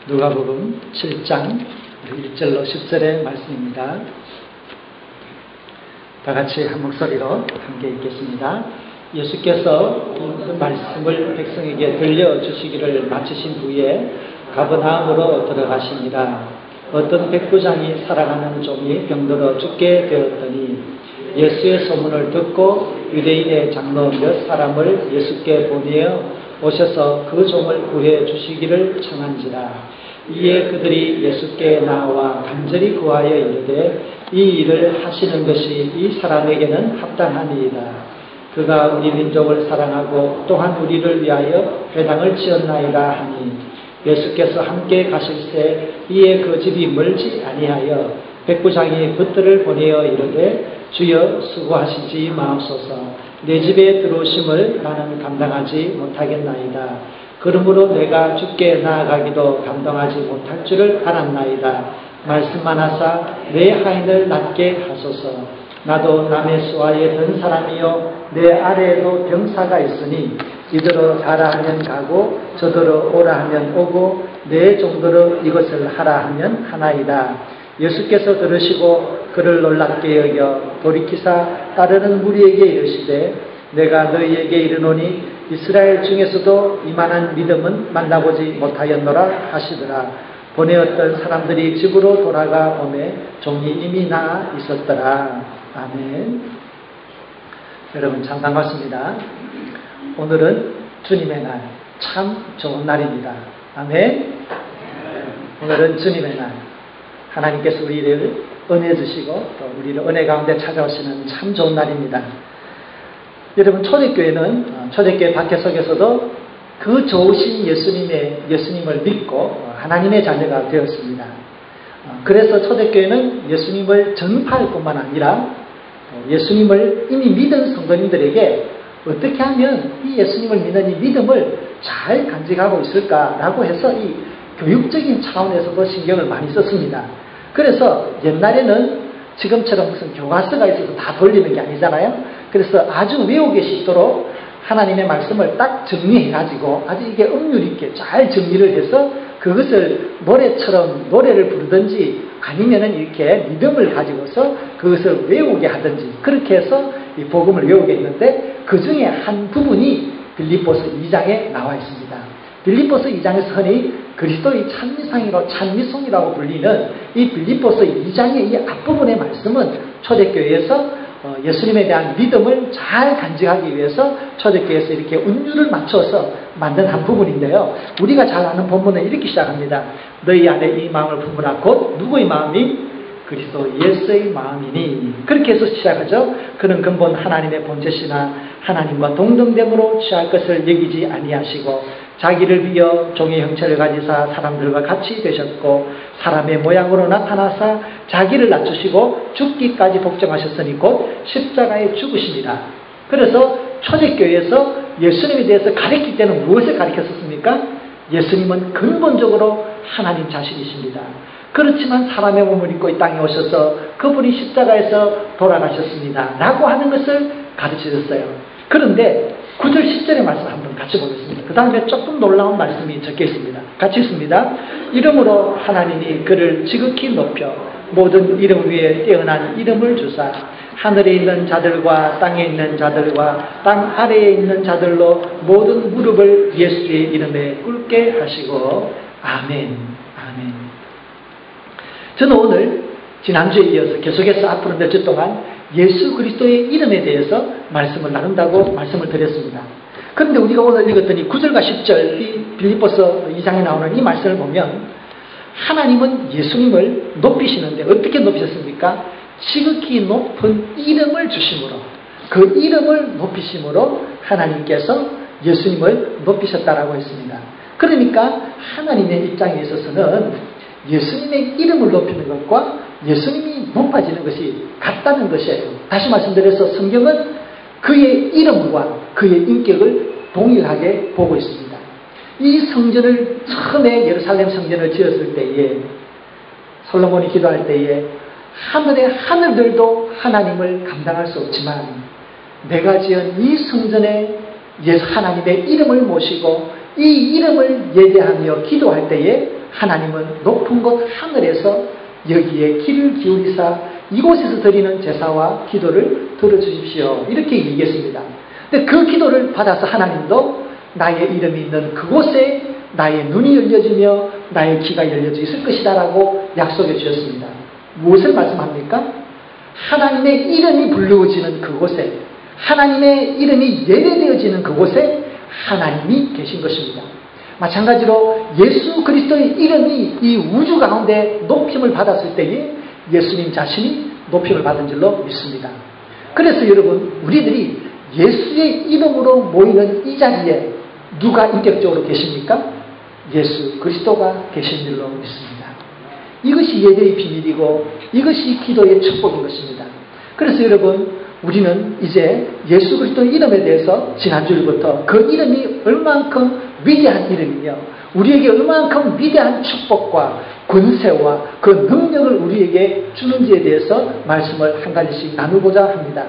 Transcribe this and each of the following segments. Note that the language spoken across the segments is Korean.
누가복음 7장 1절로 10절의 말씀입니다. 다 같이 한 목소리로 함께 읽겠습니다. 예수께서 말씀을 백성에게 들려주시기를 마치신 후에 가버나움으로 들어가시니라. 어떤 백부장이 살아가는 종이 병들어 죽게 되었더니 예수의 소문을 듣고 유대인의 장로 몇 사람을 예수께 보내어 오셔서 그 종을 구해 주시기를 청한지라. 이에 그들이 예수께 나와 간절히 구하여 이르되 이 일을 하시는 것이 이 사람에게는 합당하니이다. 그가 우리 민족을 사랑하고 또한 우리를 위하여 회당을 지었나이다 하니 예수께서 함께 가실새 이에 그 집이 멀지 아니하여 백부장이 그들을 보내어 이르되 주여 수고하시지 마옵소서. 내 집에 들어오심을 나는 감당하지 못하겠나이다. 그러므로 내가 주께 나아가기도 감당하지 못할 줄을 알았나이다. 말씀만 하사 내 하인을 낫게 하소서. 나도 남의 수하에 든 사람이요 내 아래에도 병사가 있으니 이더러 가라 하면 가고 저더러 오라 하면 오고 내 종더러 이것을 하라 하면 하나이다. 예수께서 들으시고 그를 놀랍게 여겨 돌이키사 따르는 무리에게 이르시되 내가 너희에게 이르노니 이스라엘 중에서도 이만한 믿음은 만나보지 못하였노라 하시더라. 보내었던 사람들이 집으로 돌아가 오매 종이 이미 나아 있었더라. 아멘. 여러분 참 반갑습니다. 오늘은 주님의 날, 참 좋은 날입니다. 아멘. 오늘은 주님의 날, 하나님께서 우리를 은혜 주시고 또 우리를 은혜 가운데 찾아오시는 참 좋은 날입니다. 여러분 초대교회 박해 속에서도 그 좋으신 예수님을 믿고 하나님의 자녀가 되었습니다. 그래서 초대교회는 예수님을 전파할 뿐만 아니라 예수님을 이미 믿은 성도님들에게 어떻게 하면 이 예수님을 믿는 이 믿음을 잘 간직하고 있을까라고 해서 이 교육적인 차원에서도 신경을 많이 썼습니다. 그래서 옛날에는 지금처럼 무슨 교과서가 있어서 다 돌리는 게 아니잖아요. 그래서 아주 외우기 쉽도록 하나님의 말씀을 딱 정리해가지고 아주 이게 음률 있게 잘 정리를 해서 그것을 노래처럼 노래를 부르든지 아니면은 이렇게 믿음을 가지고서 그것을 외우게 하든지 그렇게 해서 이 복음을 외우게 했는데 그 중에 한 부분이 빌립보서 2장에 나와 있습니다. 빌립보서 2장에서 흔히 그리스도의 찬미송이라고 불리는 이 빌립보서 2장의 이 앞부분의 말씀은 초대교회에서 예수님에 대한 믿음을 잘 간직하기 위해서 초대교회에서 이렇게 운율을 맞춰서 만든 한 부분인데요. 우리가 잘 아는 본문은 이렇게 시작합니다. 너희 안에 이 마음을 품으라. 곧 누구의 마음이? 그리스도 예수의 마음이니. 그렇게 해서 시작하죠. 그는 근본 하나님의 본체시나 하나님과 동등됨으로 취할 것을 여기지 아니하시고 자기를 비어 종의 형체를 가지사 사람들과 같이 되셨고 사람의 모양으로 나타나사 자기를 낮추시고 죽기까지 복종하셨으니 곧 십자가에 죽으십니다. 그래서 초대교회에서 예수님에 대해서 가르칠 때는 무엇을 가르쳤습니까? 예수님은 근본적으로 하나님 자신이십니다. 그렇지만 사람의 몸을 입고 이 땅에 오셔서 그분이 십자가에서 돌아가셨습니다. 라고 하는 것을 가르치셨어요. 그런데 9절 10절의 말씀 한번 같이 보겠습니다. 그 다음에 조금 놀라운 말씀이 적혀 있습니다. 같이 있습니다. 이름으로 하나님이 그를 지극히 높여 모든 이름 위에 뛰어난 이름을 주사 하늘에 있는 자들과 땅에 있는 자들과 땅 아래에 있는 자들로 모든 무릎을 예수의 이름에 꿇게 하시고 아멘. 아멘. 저는 오늘 지난주에 이어서 계속해서 앞으로 몇 주 동안 예수 그리스도의 이름에 대해서 말씀을 나눈다고 말씀을 드렸습니다. 그런데 우리가 오늘 읽었더니 9절과 10절 이 빌립보서 2장에 나오는 이 말씀을 보면 하나님은 예수님을 높이시는데 어떻게 높이셨습니까? 지극히 높은 이름을 주심으로 그 이름을 높이심으로 하나님께서 예수님을 높이셨다라고 했습니다. 그러니까 하나님의 입장에 있어서는 예수님의 이름을 높이는 것과 예수님이 높아지는 것이 같다는 것이에요. 다시 말씀드려서 성경은 그의 이름과 그의 인격을 동일하게 보고 있습니다. 이 성전을 처음에 예루살렘 성전을 지었을 때에 솔로몬이 기도할 때에 하늘의 하늘들도 하나님을 감당할 수 없지만 내가 지은 이 성전에 하나님의 이름을 모시고 이 이름을 예배하며 기도할 때에 하나님은 높은 곳 하늘에서 여기에 귀를 기울이사 이곳에서 드리는 제사와 기도를 들어주십시오. 이렇게 얘기했습니다. 근데 그 기도를 받아서 하나님도 나의 이름이 있는 그곳에 나의 눈이 열려지며 나의 귀가 열려져 있을 것이다라고 약속해 주셨습니다. 무엇을 말씀합니까? 하나님의 이름이 불러지는 그곳에, 하나님의 이름이 예배되어지는 그곳에 하나님이 계신 것입니다. 마찬가지로 예수 그리스도의 이름이 이 우주 가운데 높임을 받았을 때에 예수님 자신이 높임을 받은 줄로 믿습니다. 그래서 여러분, 우리들이 예수의 이름으로 모이는 이 자리에 누가 인격적으로 계십니까? 예수 그리스도가 계신 줄로 믿습니다. 이것이 예배의 비밀이고 이것이 기도의 축복인 것입니다. 그래서 여러분, 우리는 이제 예수 그리스도의 이름에 대해서 지난주부터 그 이름이 얼만큼 위대한 이름이며 우리에게 얼만큼 위대한 축복과 권세와 그 능력을 우리에게 주는지에 대해서 말씀을 한 가지씩 나누고자 합니다.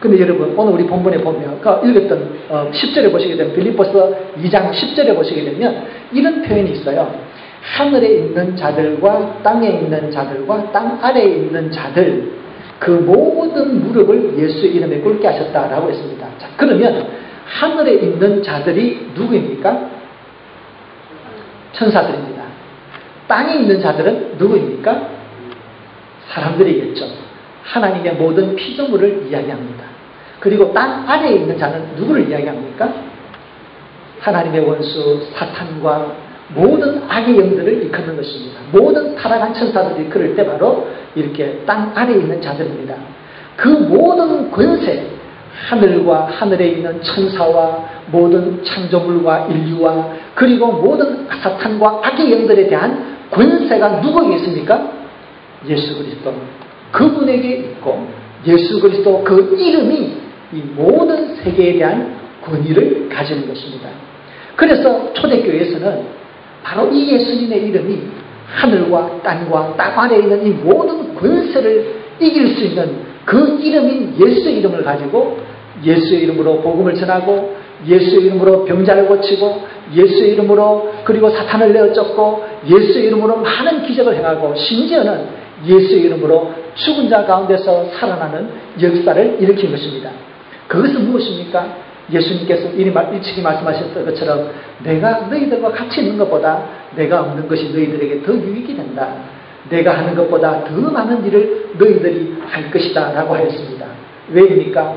근데 여러분, 오늘 우리 본문에 보면 읽었던 10절에 보시게 되면, 빌립보서 2장 10절에 보시게 되면 이런 표현이 있어요. 하늘에 있는 자들과 땅에 있는 자들과 땅 아래에 있는 자들, 그 모든 무릎을 예수의 이름에 꿇게 하셨다라고 했습니다. 자, 그러면 하늘에 있는 자들이 누구입니까? 천사들입니다. 땅에 있는 자들은 누구입니까? 사람들이겠죠. 하나님의 모든 피조물을 이야기합니다. 그리고 땅 아래에 있는 자는 누구를 이야기합니까? 하나님의 원수 사탄과 모든 악의 영들을 일컫는 것입니다. 모든 타락한 천사들이 그럴 때 바로 이렇게 땅 아래에 있는 자들입니다. 그 모든 권세, 하늘과 하늘에 있는 천사와 모든 창조물과 인류와 그리고 모든 사탄과 악의 영들에 대한 권세가 누구에게 있습니까? 예수 그리스도. 그분에게 있고 예수 그리스도 그 이름이 이 모든 세계에 대한 권위를 가지는 것입니다. 그래서 초대교회에서는 바로 이 예수님의 이름이 하늘과 땅과 땅 아래에 있는 이 모든 권세를 이길 수 있는 그 이름인 예수의 이름을 가지고 예수의 이름으로 복음을 전하고 예수의 이름으로 병자를 고치고 예수의 이름으로 그리고 사탄을 내어쫓고 예수의 이름으로 많은 기적을 행하고 심지어는 예수의 이름으로 죽은 자 가운데서 살아나는 역사를 일으킨 것입니다. 그것은 무엇입니까? 예수님께서 일찍이 말씀하셨던 것처럼 내가 너희들과 같이 있는 것보다 내가 없는 것이 너희들에게 더 유익이 된다. 내가 하는 것보다 더 많은 일을 너희들이 할 것이다 라고 하였습니다. 왜입니까?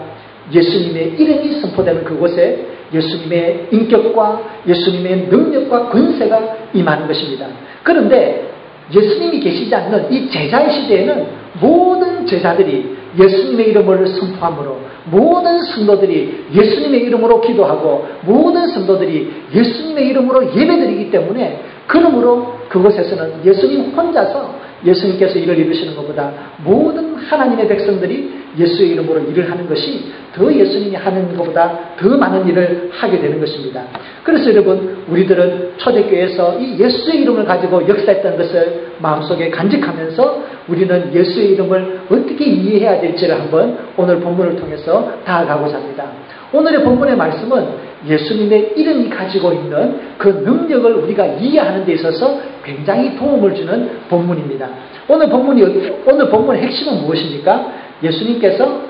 예수님의 이름이 선포되는 그곳에 예수님의 인격과 예수님의 능력과 권세가 임하는 것입니다. 그런데 예수님이 계시지 않는 이 제자의 시대에는 모든 제자들이 예수님의 이름을 선포함으로 모든 성도들이 예수님의 이름으로 기도하고 모든 성도들이 예수님의 이름으로 예배드리기 때문에 그러므로 그곳에서는 예수님 혼자서 예수님께서 일을 이루시는 것보다 모든 하나님의 백성들이 예수의 이름으로 일을 하는 것이 더 예수님이 하는 것보다 더 많은 일을 하게 되는 것입니다. 그래서 여러분, 우리들은 초대교회에서 이 예수의 이름을 가지고 역사했던 것을 마음속에 간직하면서 우리는 예수의 이름을 어떻게 이해해야 될지를 한번 오늘 본문을 통해서 다가가고자 합니다. 오늘의 본문의 말씀은 예수님의 이름이 가지고 있는 그 능력을 우리가 이해하는 데 있어서 굉장히 도움을 주는 본문입니다. 오늘 본문의 핵심은 무엇입니까? 예수님께서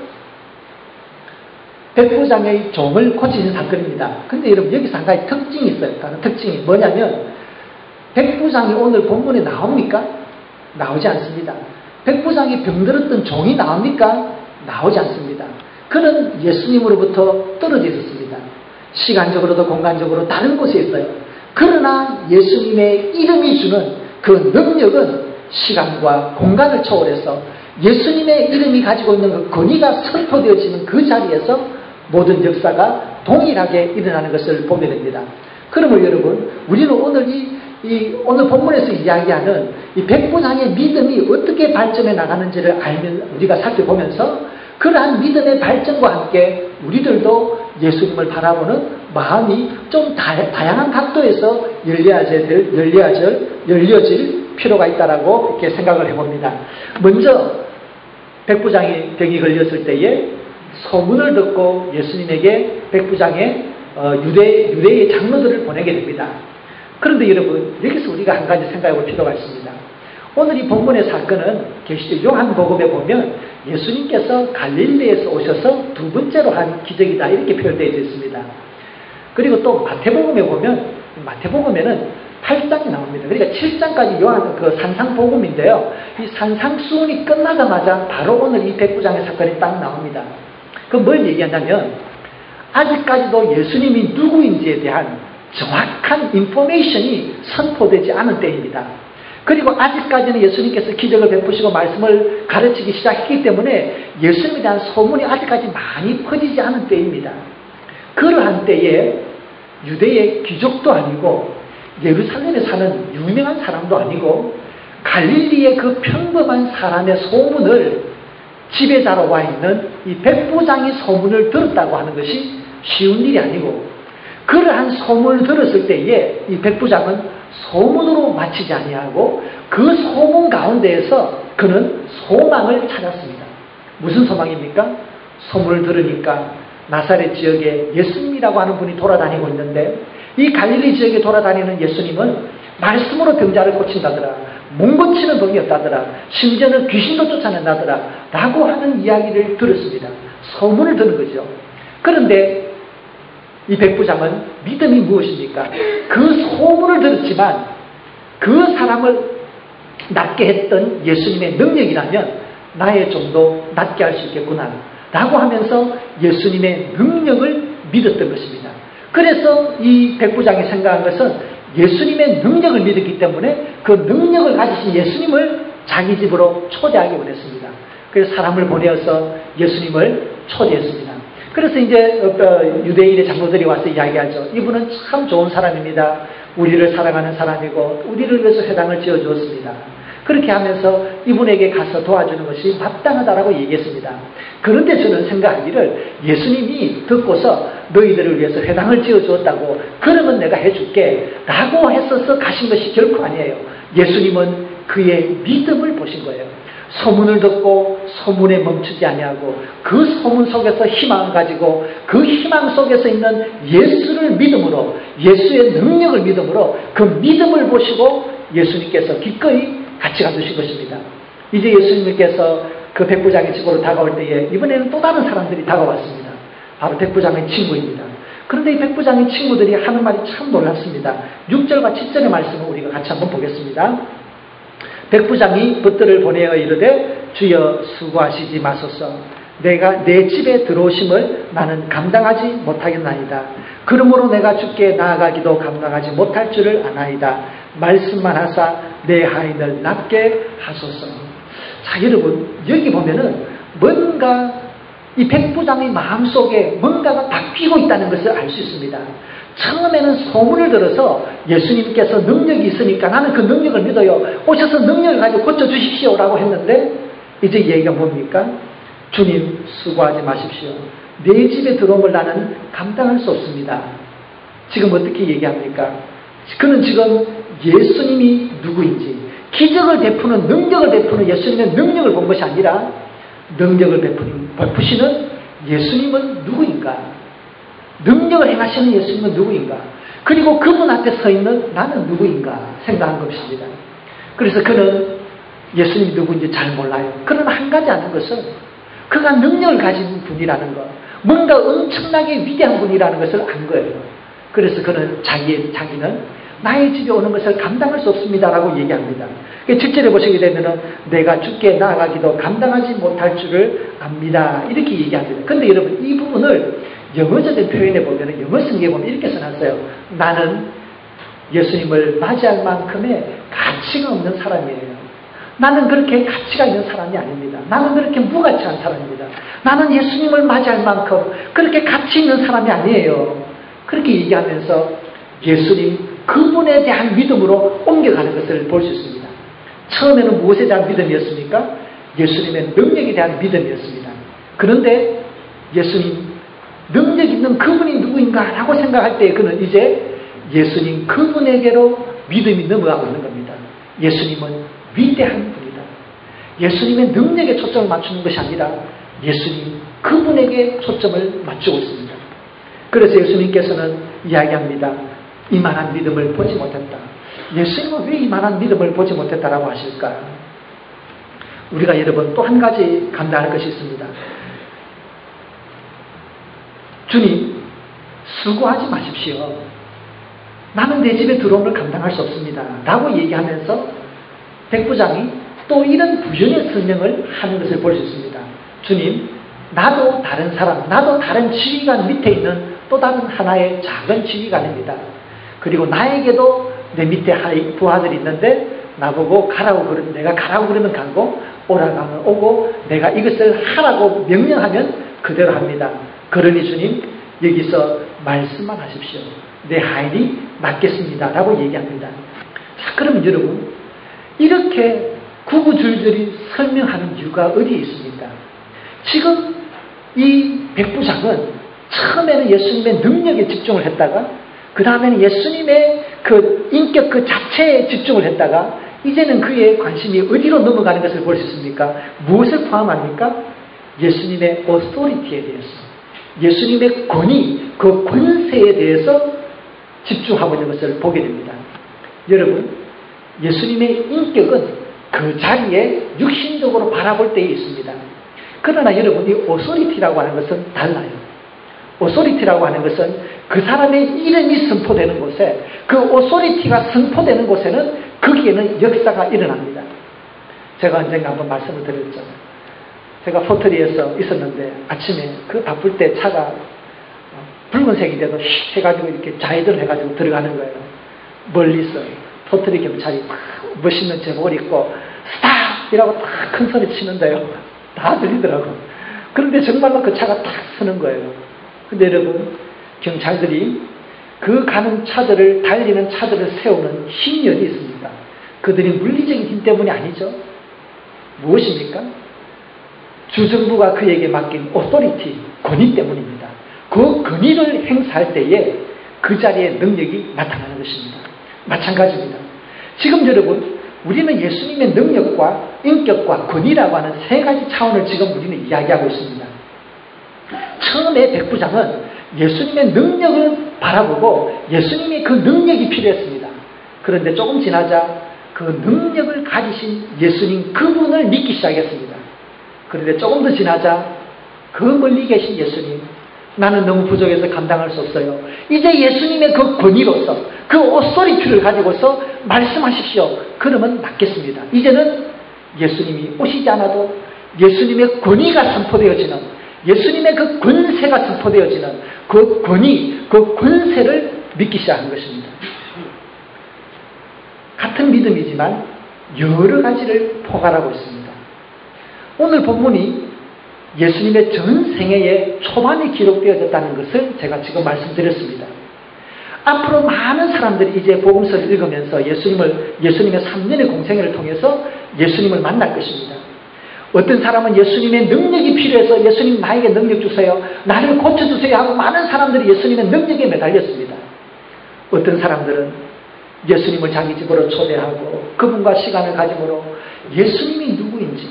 백부장의 종을 고치신 사건입니다. 근데 여러분, 여기서 한 가지 특징이 있어요. 다른 특징이 뭐냐면, 백부장이 오늘 본문에 나옵니까? 나오지 않습니다. 백부장이 병들었던 종이 나옵니까? 나오지 않습니다. 그는 예수님으로부터 떨어져 있었습니다. 시간적으로도 공간적으로 다른 곳에 있어요. 그러나 예수님의 이름이 주는 그 능력은 시간과 공간을 초월해서 예수님의 이름이 가지고 있는 그 권위가 선포되어지는 그 자리에서 모든 역사가 동일하게 일어나는 것을 보게 됩니다. 그러면 여러분, 우리는 오늘 오늘 본문에서 이야기하는 이 백부장의 믿음이 어떻게 발전해 나가는지를 우리가 살펴보면서 그러한 믿음의 발전과 함께 우리들도 예수님을 바라보는 마음이 좀 다양한 각도에서 열려질 필요가 있다라고 이렇게 생각을 해봅니다. 먼저 백부장이 병이 걸렸을 때에 소문을 듣고 예수님에게 백부장의 유대의 장로들을 보내게 됩니다. 그런데 여러분, 여기서 우리가 한 가지 생각해 볼 필요가 있습니다. 오늘 이 본문의 사건은 계시록 요한복음에 보면 예수님께서 갈릴리에서 오셔서 두 번째로 한 기적이다 이렇게 표현되어 있습니다. 그리고 또 마태복음에 보면, 마태복음에는 8장이 나옵니다. 그러니까 7장까지 요한 그 산상복음인데요. 이 산상수훈이 끝나자마자 바로 오늘 이 백부장의 사건이 딱 나옵니다. 그 뭘 얘기하냐면 아직까지도 예수님이 누구인지에 대한 정확한 인포메이션이 선포되지 않은 때입니다. 그리고 아직까지는 예수님께서 기적을 베푸시고 말씀을 가르치기 시작했기 때문에 예수님에 대한 소문이 아직까지 많이 퍼지지 않은 때입니다. 그러한 때에 유대의 귀족도 아니고 예루살렘에 사는 유명한 사람도 아니고 갈릴리의 그 평범한 사람의 소문을 지배자로 와 있는 이 백부장이 소문을 들었다고 하는 것이 쉬운 일이 아니고, 그러한 소문을 들었을 때에 이 백부장은 소문으로 마치지 아니하고 그 소문 가운데에서 그는 소망을 찾았습니다. 무슨 소망입니까? 소문을 들으니까 나사렛 지역에 예수님이라고 하는 분이 돌아다니고 있는데, 이 갈릴리 지역에 돌아다니는 예수님은 말씀으로 병자를 고친다더라, 몸 고치는 법이 없다더라, 심지어는 귀신도 쫓아낸다더라 라고 하는 이야기를 들었습니다. 소문을 듣는 거죠. 그런데 이 백부장은 믿음이 무엇입니까? 그 소문을 들었지만 그 사람을 낫게 했던 예수님의 능력이라면 나의 좀도 낫게 할 수 있겠구나 라고 하면서 예수님의 능력을 믿었던 것입니다. 그래서 이 백부장이 생각한 것은 예수님의 능력을 믿었기 때문에 그 능력을 가지신 예수님을 자기 집으로 초대하기 원했습니다. 그래서 사람을 보내어서 예수님을 초대했습니다. 그래서 이제 유대인의 장로들이 와서 이야기하죠. 이분은 참 좋은 사람입니다. 우리를 사랑하는 사람이고 우리를 위해서 회당을 지어주었습니다. 그렇게 하면서 이분에게 가서 도와주는 것이 마땅하다라고 얘기했습니다. 그런데 저는 생각하기를 예수님이 듣고서 너희들을 위해서 회당을 지어주었다고, 그러면 내가 해줄게 라고 했어서 가신 것이 결코 아니에요. 예수님은 그의 믿음을 보신 거예요. 소문을 듣고 소문에 멈추지 아니하고 그 소문 속에서 희망을 가지고 그 희망 속에서 있는 예수를 믿음으로, 예수의 능력을 믿음으로 그 믿음을 보시고 예수님께서 기꺼이 같이 가주신 것입니다. 이제 예수님께서 그 백부장의 집으로 다가올 때에 이번에는 또 다른 사람들이 다가왔습니다. 바로 백부장의 친구입니다. 그런데 이 백부장의 친구들이 하는 말이 참 놀랍습니다. 6절과 7절의 말씀을 우리가 같이 한번 보겠습니다. 백부장이 벗들을 보내어 이르되 주여 수고하시지 마소서. 내가 내 집에 들어오심을 나는 감당하지 못하겠나이다. 그러므로 내가 주께 나아가기도 감당하지 못할 줄을 아나이다. 말씀만 하사 내 하인을 낫게 하소서. 자, 여러분, 여기 보면은 뭔가 이 백부장의 마음속에 뭔가가 바뀌고 있다는 것을 알 수 있습니다. 처음에는 소문을 들어서 예수님께서 능력이 있으니까 나는 그 능력을 믿어요, 오셔서 능력을 가지고 고쳐주십시오 라고 했는데, 이제 얘기가 뭡니까? 주님 수고하지 마십시오. 내 집에 들어오면 나는 감당할 수 없습니다. 지금 어떻게 얘기합니까? 그는 지금 예수님이 누구인지, 기적을 베푸는, 능력을 베푸는 예수님의 능력을 본 것이 아니라 능력을 베푸시는 예수님은 누구인가? 능력을 행하시는 예수님은 누구인가? 그리고 그분 앞에 서 있는 나는 누구인가 생각한 것입니다. 그래서 그는 예수님이 누구인지 잘 몰라요. 그러나 한 가지 아는 것은 그가 능력을 가진 분이라는 것, 뭔가 엄청나게 위대한 분이라는 것을 안 거예요. 그래서 그는 자기는 나의 집에 오는 것을 감당할 수 없습니다라고 얘기합니다. 7절에 보시게 되면은 내가 주께 나아가기도 감당하지 못할 줄을 압니다 이렇게 얘기합니다. 근데 여러분, 이 부분을 영어적인 표현에 보면은, 영어 성경에 보면 이렇게 써놨어요. 나는 예수님을 맞이할 만큼의 가치가 없는 사람이에요. 나는 그렇게 가치가 있는 사람이 아닙니다. 나는 그렇게 무가치한 사람입니다. 나는 예수님을 맞이할 만큼 그렇게 가치 있는 사람이 아니에요. 그렇게 얘기하면서 예수님 그분에 대한 믿음으로 옮겨가는 것을 볼 수 있습니다. 처음에는 무엇에 대한 믿음이었습니까? 예수님의 능력에 대한 믿음이었습니다. 그런데 예수님 능력 있는 그분이 누구인가 라고 생각할 때 그는 이제 예수님 그분에게로 믿음이 넘어가고 있는 겁니다. 예수님은 위대한 분이다. 예수님의 능력에 초점을 맞추는 것이 아니라 예수님 그분에게 초점을 맞추고 있습니다. 그래서 예수님께서는 이야기합니다. 이만한 믿음을 보지 못했다. 예수님은 왜 이만한 믿음을 보지 못했다라고 하실까? 우리가 여러분 또 한 가지 감당할 것이 있습니다. 주님, 수고하지 마십시오. 나는 내 집에 들어오는 걸 감당할 수 없습니다. 라고 얘기하면서 백부장이 또 이런 부연의 설명을 하는 것을 볼 수 있습니다. 주님, 나도 다른 사람, 나도 다른 지휘관 밑에 있는 또 다른 하나의 작은 지휘관입니다. 그리고 나에게도 내 밑에 부하들이 있는데 나보고 가라고 그러면 내가 가라고 그러면 가고 오라고 하면 오고 내가 이것을 하라고 명령하면 그대로 합니다. 그러니 주님 여기서 말씀만 하십시오. 내 하인이 맡겠습니다. 라고 얘기합니다. 자, 그러면 여러분 이렇게 구구절절히 설명하는 이유가 어디에 있습니까? 지금 이 백부장은 처음에는 예수님의 능력에 집중을 했다가 그 다음에는 예수님의 그 인격 그 자체에 집중을 했다가 이제는 그의 관심이 어디로 넘어가는 것을 볼 수 있습니까? 무엇을 포함합니까? 예수님의 오토리티에 대해서, 예수님의 권위, 그 권세에 대해서 집중하고 있는 것을 보게 됩니다. 여러분, 예수님의 인격은 그 자리에 육신적으로 바라볼 때에 있습니다. 그러나 여러분, 이 오토리티라고 하는 것은 달라요. 오토리티라고 하는 것은 그 사람의 이름이 선포되는 곳에, 그 오토리티가 선포되는 곳에는 거기에는 역사가 일어납니다. 제가 언젠가 한번 말씀을 드렸죠. 제가 포터리에서 있었는데 아침에 그 바쁠 때 차가 붉은색이 돼도 휙 해가지고 이렇게 좌회전을 해가지고 들어가는 거예요. 멀리서 포터리 경찰이 막 멋있는 제복을 입고 스탑! 이라고 딱 큰 소리 치는데요. 다 들리더라고. 그런데 정말로 그 차가 딱 서는 거예요. 근데 여러분, 경찰들이 그 가는 차들을, 달리는 차들을 세우는 힘력이 있습니다. 그들이 물리적인 힘 때문이 아니죠. 무엇입니까? 주정부가 그에게 맡긴 오토리티, 권위 때문입니다. 그 권위를 행사할 때에 그 자리에 능력이 나타나는 것입니다. 마찬가지입니다. 지금 여러분, 우리는 예수님의 능력과 인격과 권위라고 하는 세 가지 차원을 지금 우리는 이야기하고 있습니다. 처음에 백부장은 예수님의 능력을 바라보고 예수님의 그 능력이 필요했습니다. 그런데 조금 지나자 그 능력을 가지신 예수님 그분을 믿기 시작했습니다. 그런데 조금 더 지나자 그 멀리 계신 예수님, 나는 너무 부족해서 감당할 수 없어요. 이제 예수님의 그 권위로서 그 오토리티를 가지고서 말씀하십시오. 그러면 맞겠습니다. 이제는 예수님이 오시지 않아도 예수님의 권위가 선포되어지는, 예수님의 그 권세가 선포되어지는 그 권위, 그 권세를 믿기 시작한 것입니다. 같은 믿음이지만 여러 가지를 포괄하고 있습니다. 오늘 본문이 예수님의 전 생애의 초반에 기록되어졌다는 것을 제가 지금 말씀드렸습니다. 앞으로 많은 사람들이 이제 복음서를 읽으면서 예수님의 3년의 공생애를 통해서 예수님을 만날 것입니다. 어떤 사람은 예수님의 능력이 필요해서 예수님 나에게 능력 주세요, 나를 고쳐주세요 하고 많은 사람들이 예수님의 능력에 매달렸습니다. 어떤 사람들은 예수님을 자기 집으로 초대하고 그분과 시간을 가짐으로 예수님이 누구인지,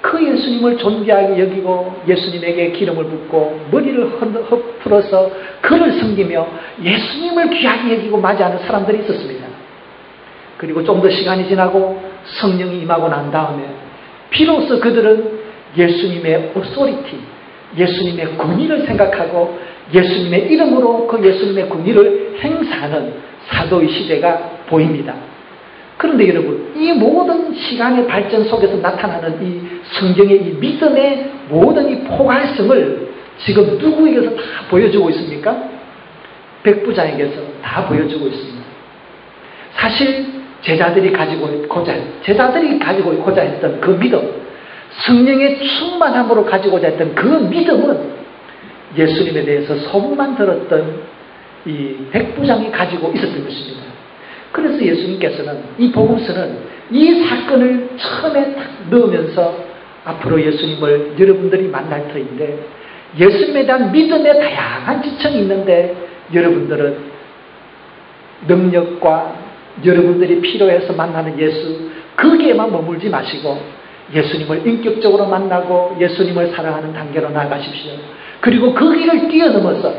그 예수님을 존귀하게 여기고 예수님에게 기름을 붓고 머리를 풀어서 그를 섬기며 예수님을 귀하게 여기고 맞이하는 사람들이 있었습니다. 그리고 좀 더 시간이 지나고 성령이 임하고 난 다음에 비로소 그들은 예수님의 오토리티, 예수님의 권위를 생각하고 예수님의 이름으로 그 예수님의 권위를 행사하는 사도의 시대가 보입니다. 그런데 여러분, 이 모든 시간의 발전 속에서 나타나는 이 성경의 이 믿음의 모든 이 포괄성을 지금 누구에게서 다 보여주고 있습니까? 백부장에게서 다 보여주고 있습니다. 사실 제자들이 가지고 있고자 했던 그 믿음, 성령의 충만함으로 가지고자 했던 그 믿음은 예수님에 대해서 소문만 들었던 이 백부장이 가지고 있었던 것입니다. 그래서 예수님께서는 이 복음서는 이 사건을 처음에 딱 넣으면서 앞으로 예수님을 여러분들이 만날 터인데 예수님에 대한 믿음의 다양한 지청이 있는데 여러분들은 능력과 여러분들이 필요해서 만나는 예수, 거기에만 머물지 마시고 예수님을 인격적으로 만나고 예수님을 사랑하는 단계로 나아가십시오. 그리고 그 길을 뛰어넘어서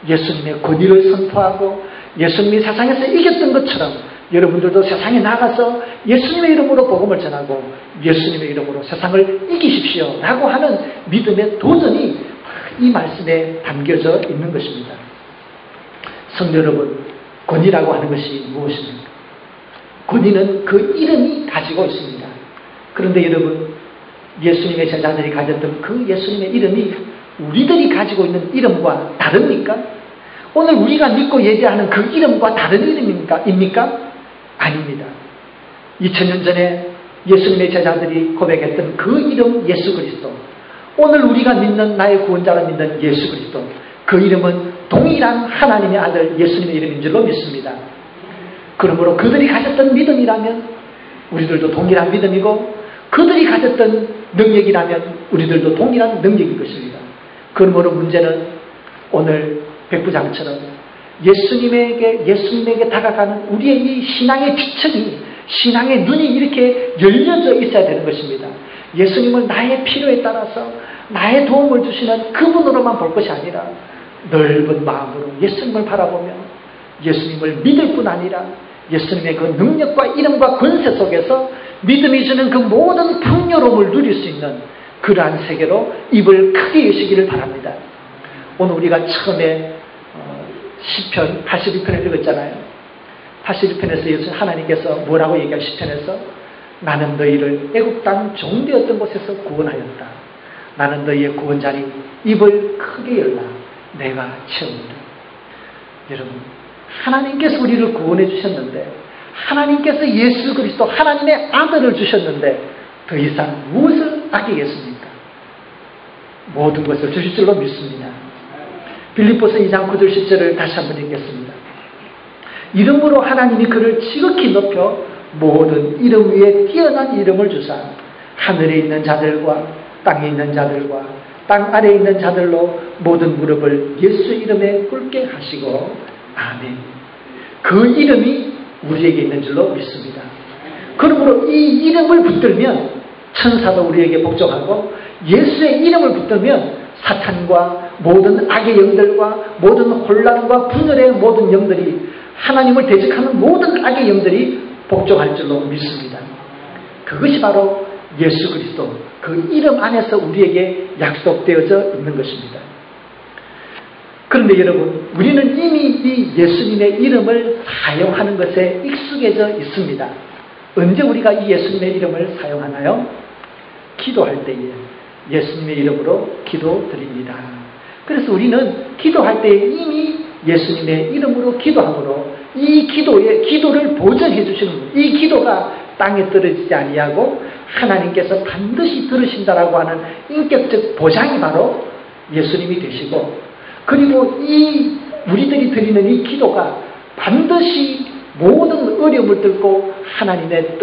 예수님의 권위를 선포하고 예수님이 세상에서 이겼던 것처럼 여러분들도 세상에 나가서 예수님의 이름으로 복음을 전하고 예수님의 이름으로 세상을 이기십시오 라고 하는 믿음의 도전이 이 말씀에 담겨져 있는 것입니다. 성도 여러분, 권위라고 하는 것이 무엇입니까? 권위는 그 이름이 가지고 있습니다. 그런데 여러분, 예수님의 제자들이 가졌던 그 예수님의 이름이 우리들이 가지고 있는 이름과 다릅니까? 오늘 우리가 믿고 예배하는 그 이름과 다른 이름입니까? 아닙니다. 2000년 전에 예수님의 제자들이 고백했던 그 이름 예수 그리스도, 오늘 우리가 믿는 나의 구원자로 믿는 예수 그리스도, 그 이름은 동일한 하나님의 아들 예수님의 이름인 줄로 믿습니다. 그러므로 그들이 가졌던 믿음이라면 우리들도 동일한 믿음이고, 그들이 가졌던 능력이라면 우리들도 동일한 능력일 것입니다. 그러므로 문제는 오늘 백부장처럼 예수님에게 다가가는 우리의 이 신앙의 지층이, 신앙의 눈이 이렇게 열려져 있어야 되는 것입니다. 예수님을 나의 필요에 따라서 나의 도움을 주시는 그분으로만 볼 것이 아니라 넓은 마음으로 예수님을 바라보며 예수님을 믿을 뿐 아니라 예수님의 그 능력과 이름과 권세 속에서 믿음이 주는 그 모든 풍요로움을 누릴 수 있는 그러한 세계로 입을 크게 여시기를 바랍니다. 오늘 우리가 처음에 시편 82편을 읽었잖아요. 82편에서 예수 하나님께서 뭐라고 얘기할 시편에서 나는 너희를 애국 땅 종되었던 곳에서 구원하였다. 나는 너희의 구원자니 입을 크게 열라 내가 채우리라. 여러분, 하나님께서 우리를 구원해 주셨는데, 하나님께서 예수 그리스도 하나님의 아들을 주셨는데 더 이상 무엇을 아끼겠습니까? 모든 것을 주실 줄로 믿습니다. 빌립보서 2장 9절 10절을 다시 한번 읽겠습니다. 이름으로 하나님이 그를 지극히 높여 모든 이름 위에 뛰어난 이름을 주사 하늘에 있는 자들과 땅에 있는 자들과 땅 아래에 있는 자들로 모든 무릎을 예수 이름에 꿇게 하시고 아멘. 그 이름이 우리에게 있는 줄로 믿습니다. 그러므로 이 이름을 붙들면 천사도 우리에게 복종하고, 예수의 이름을 붙들면 사탄과 모든 악의 영들과 모든 혼란과 분열의 모든 영들이, 하나님을 대적하는 모든 악의 영들이 복종할 줄로 믿습니다. 그것이 바로 예수 그리스도 그 이름 안에서 우리에게 약속되어져 있는 것입니다. 그런데 여러분, 우리는 이미 이 예수님의 이름을 사용하는 것에 익숙해져 있습니다. 언제 우리가 이 예수님의 이름을 사용하나요? 기도할 때에 예수님의 이름으로 기도드립니다. 그래서 우리는 기도할 때에 이미 예수님의 이름으로 기도하므로 이 기도를 보전해 주시는 분, 이 기도가 땅에 떨어지지 아니하고 하나님께서 반드시 들으신다라고 하는 인격적 보장이 바로 예수님이 되시고, 그리고 이 우리들이 드리는 이 기도가 반드시 모든 어려움을 뚫고 하나님의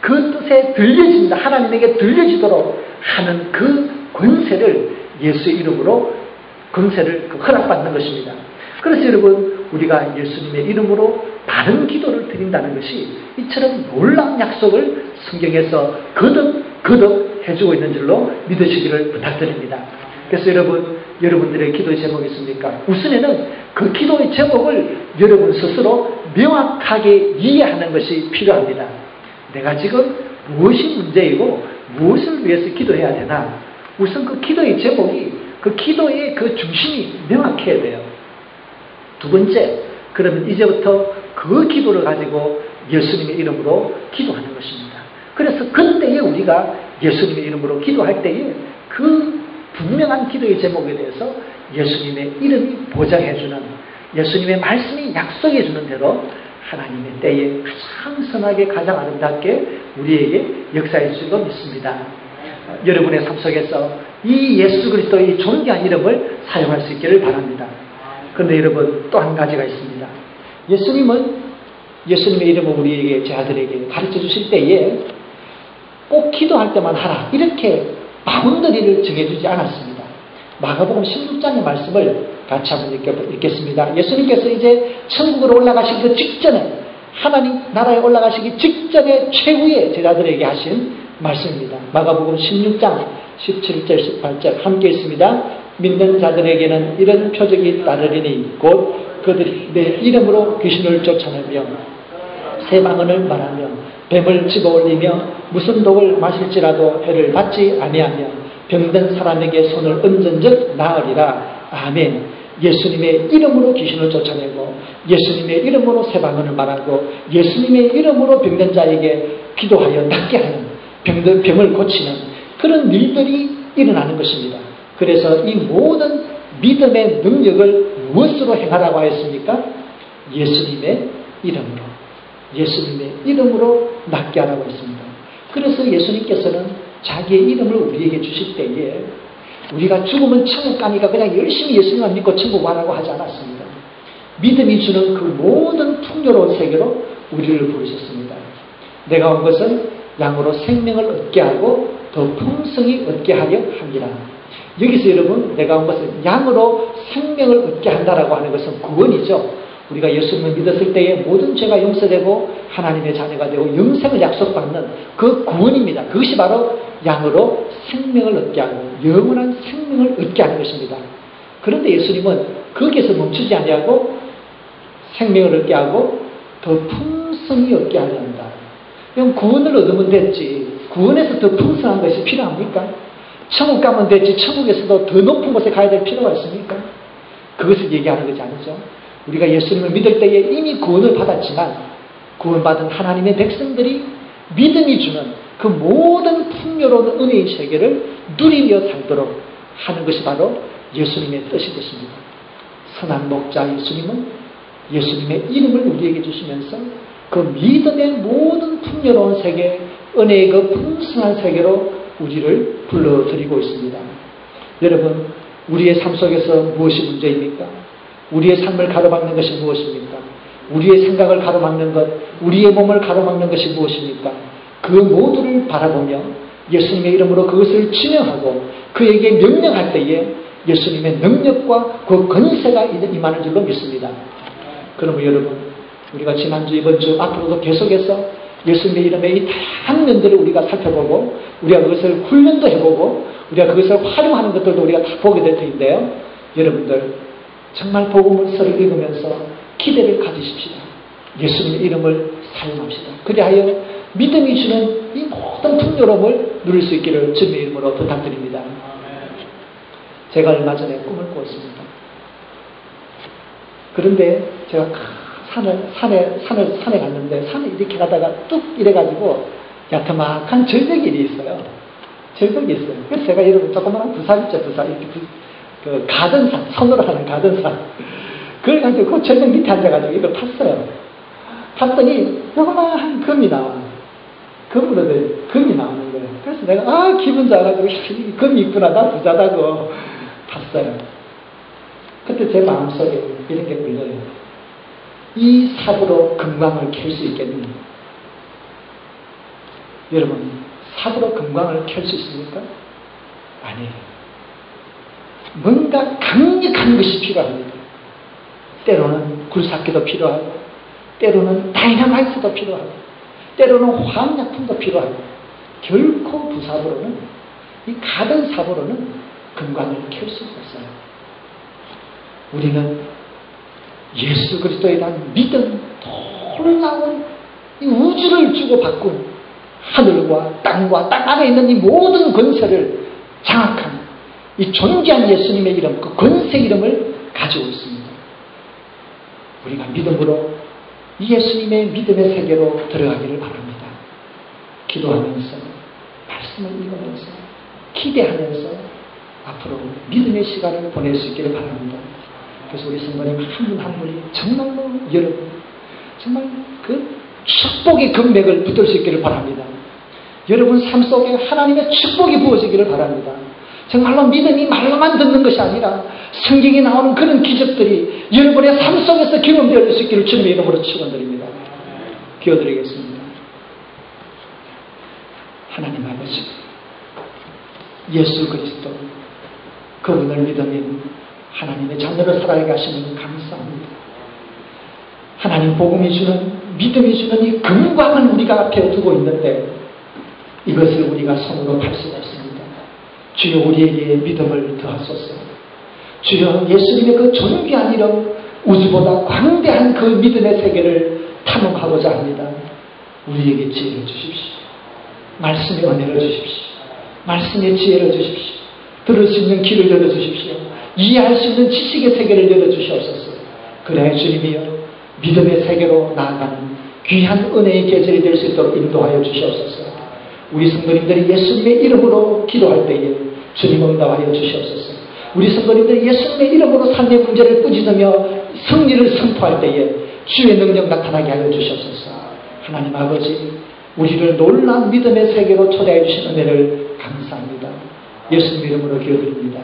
그 뜻에 들려진다, 하나님에게 들려지도록 하는 그 권세를 예수의 이름으로 권세를 허락받는 것입니다. 그래서 여러분, 우리가 예수님의 이름으로 다른 기도를 드린다는 것이 이처럼 놀라운 약속을 성경에서 거듭 해주고 있는 줄로 믿으시기를 부탁드립니다. 그래서 여러분들의 기도의 제목이 있습니까? 우선에는 그 기도의 제목을 여러분 스스로 명확하게 이해하는 것이 필요합니다. 내가 지금 무엇이 문제이고 무엇을 위해서 기도해야 되나? 우선 그 기도의 제목이, 그 기도의 그 중심이 명확해야 돼요. 두 번째, 그러면 이제부터 그 기도를 가지고 예수님의 이름으로 기도하는 것입니다. 그래서 그때에 우리가 예수님의 이름으로 기도할 때에 그 분명한 기도의 제목에 대해서 예수님의 이름이 보장해주는, 예수님의 말씀이 약속해주는 대로 하나님의 때에 가장 선하게 가장 아름답게 우리에게 역사해 주시고 믿습니다. 여러분의 삶 속에서 이 예수 그리스도의 존귀한 이름을 사용할 수 있기를 바랍니다. 그런데 여러분, 또 한 가지가 있습니다. 예수님은 예수님의 이름을 우리에게, 제 아들에게 가르쳐 주실 때에 꼭 기도할 때만 하라, 이렇게 바운더리를 정해주지 않았습니다. 마가복음 16장의 말씀을 같이 한번 읽겠습니다. 예수님께서 이제 천국으로 올라가시기 그 직전에, 하나님 나라에 올라가시기 직전에 최후의 제자들에게 하신 말씀입니다. 마가복음 16장 17절 18절 함께 있습니다. 믿는 자들에게는 이런 표적이 따르리니 곧 그들이 내 이름으로 귀신을 쫓아내며 새 방언을 말하며 뱀을 집어올리며 무슨 독을 마실지라도 해를 받지 아니하며 병든 사람에게 손을 얹은즉 나으리라. 아멘. 예수님의 이름으로 귀신을 쫓아내고 예수님의 이름으로 새 방언을 말하고 예수님의 이름으로 병든 자에게 기도하여 낫게 하는 병을 고치는 그런 일들이 일어나는 것입니다. 그래서 이 모든 믿음의 능력을 무엇으로 행하라고 하였습니까? 예수님의 이름으로 낫게 하라고 했습니다. 그래서 예수님께서는 자기의 이름을 우리에게 주실 때에 우리가 죽으면 천국 가니까 그냥 열심히 예수님만 믿고 천국 가라고 하지 않았습니다. 믿음이 주는 그 모든 풍요로운 세계로 우리를 부르셨습니다. 내가 온 것은 양으로 생명을 얻게 하고 더 풍성히 얻게 하려 함이라. 여기서 여러분 내가 온 것은 양으로 생명을 얻게 한다라고 하는 것은 구원이죠. 우리가 예수님을 믿었을 때에 모든 죄가 용서되고 하나님의 자녀가 되고 영생을 약속받는 그 구원입니다. 그것이 바로 양으로 생명을 얻게 하고 영원한 생명을 얻게 하는 것입니다. 그런데 예수님은 거기에서 멈추지 아니하고 생명을 얻게 하고 더 풍성히 얻게 하려 한다. 그럼 구원을 얻으면 됐지 구원에서 더 풍성한 것이 필요합니까? 천국 가면 됐지 천국에서도 더 높은 곳에 가야 될 필요가 있습니까? 그것을 얘기하는 것이 아니죠. 우리가 예수님을 믿을 때에 이미 구원을 받았지만 구원받은 하나님의 백성들이 믿음이 주는 그 모든 풍요로운 은혜의 세계를 누리며 살도록 하는 것이 바로 예수님의 뜻인 것입니다. 선한 목자 예수님은 예수님의 이름을 우리에게 주시면서 그 믿음의 모든 풍요로운 세계, 은혜의 그 풍성한 세계로 우리를 불러들이고 있습니다. 여러분, 우리의 삶 속에서 무엇이 문제입니까? 우리의 삶을 가로막는 것이 무엇입니까? 우리의 생각을 가로막는 것, 우리의 몸을 가로막는 것이 무엇입니까? 그 모두를 바라보며 예수님의 이름으로 그것을 진영하고 그에게 명령할 때에 예수님의 능력과 그 권세가 임하는 줄로 믿습니다. 그러면 여러분, 우리가 지난주, 이번주, 앞으로도 계속해서 예수님의 이름의 이 다양한 면들을 우리가 살펴보고 우리가 그것을 훈련도 해보고 우리가 그것을 활용하는 것들도 우리가 다 보게 될 텐데요. 여러분들 정말 복음서를 읽으면서 기대를 가지십시다. 예수님의 이름을 사용합시다. 그리하여 믿음이 주는 이 모든 풍요로움을 누릴 수 있기를 주님의 이름으로 부탁드립니다. 제가 얼마 전에 꿈을 꿨습니다. 그런데 제가 산에 갔는데 산에 이렇게 가다가 뚝 이래가지고 야트막한 절벽이 있어요. 절벽이 있어요. 그래서 제가 여러분 조그마한 부산 있죠, 부산. 이렇게 그 가든산, 손으로 하는 가든산. 그걸 가지고 그 절벽 밑에 앉아가지고 이걸 탔어요. 탔더니 요만한 금이 나와요. 금이 나오는 거예요. 그래서 내가 기분 좋아가지고 금이 있구나, 나 부자다고 탔어요. 그때 제 마음속에 이런 게 끌려요. 이 삽으로 금광을 캘 수 있겠느냐? 여러분, 삽으로 금광을 캘 수 있습니까? 아니에요. 뭔가 강력한 것이 필요합니다. 때로는 굴삭기도 필요하고 때로는 다이너마이트도 필요하고 때로는 화학약품도 필요하고 결코 부삽으로는, 이 가든 삽으로는 금광을 캘 수 없어요. 우리는 예수 그리스도에 대한 믿음, 놀라운 이 우주를 주고 바꾼 하늘과 땅과 땅 안에 있는 이 모든 권세를 장악한 이 존귀한 예수님의 이름, 그 권세 이름을 가지고 있습니다. 우리가 믿음으로 이 예수님의 믿음의 세계로 들어가기를 바랍니다. 기도하면서, 말씀을 읽으면서, 기대하면서 앞으로 믿음의 시간을 보낼 수 있기를 바랍니다. 그래서 우리 성도님 한 분 한 분이 정말로 여러분 정말 그 축복의 금맥을 붙들 수 있기를 바랍니다. 여러분 삶 속에 하나님의 축복이 부어지기를 바랍니다. 정말로 믿음이 말로만 듣는 것이 아니라 성경에 나오는 그런 기적들이 여러분의 삶 속에서 경험될 수 있기를 주님의 이름으로 축원드립니다. 기도드리겠습니다. 하나님 아버지, 예수 그리스도 그분을 믿으면 하나님의 자녀로 살아가게 하시는 감사합니다. 하나님 복음이 주는, 믿음이 주는 이 금광을 우리가 앞에 두고 있는데 이것을 우리가 손으로 팔 수가 없습니다. 주여 우리에게 믿음을 더하소서. 주여 예수님의 그 존귀한 이름, 우주보다 광대한 그 믿음의 세계를 탐험하고자 합니다. 우리에게 지혜를 주십시오. 말씀의 은혜를 주십시오. 말씀의 지혜를 주십시오. 들을 수 있는 길을 열어주십시오. 이해할 수 있는 지식의 세계를 열어주시옵소서. 그래야 주님이여 믿음의 세계로 나아가는 귀한 은혜의 계절이 될 수 있도록 인도하여 주시옵소서. 우리 성도님들이 예수님의 이름으로 기도할 때에 주님 응답하여 주시옵소서. 우리 성도님들이 예수님의 이름으로 삶의 문제를 꾸짖으며 승리를 선포할 때에 주의 능력 나타나게 하여 주시옵소서. 하나님 아버지, 우리를 놀라운 믿음의 세계로 초대해 주신 은혜를 감사합니다. 예수님 이름으로 기도드립니다.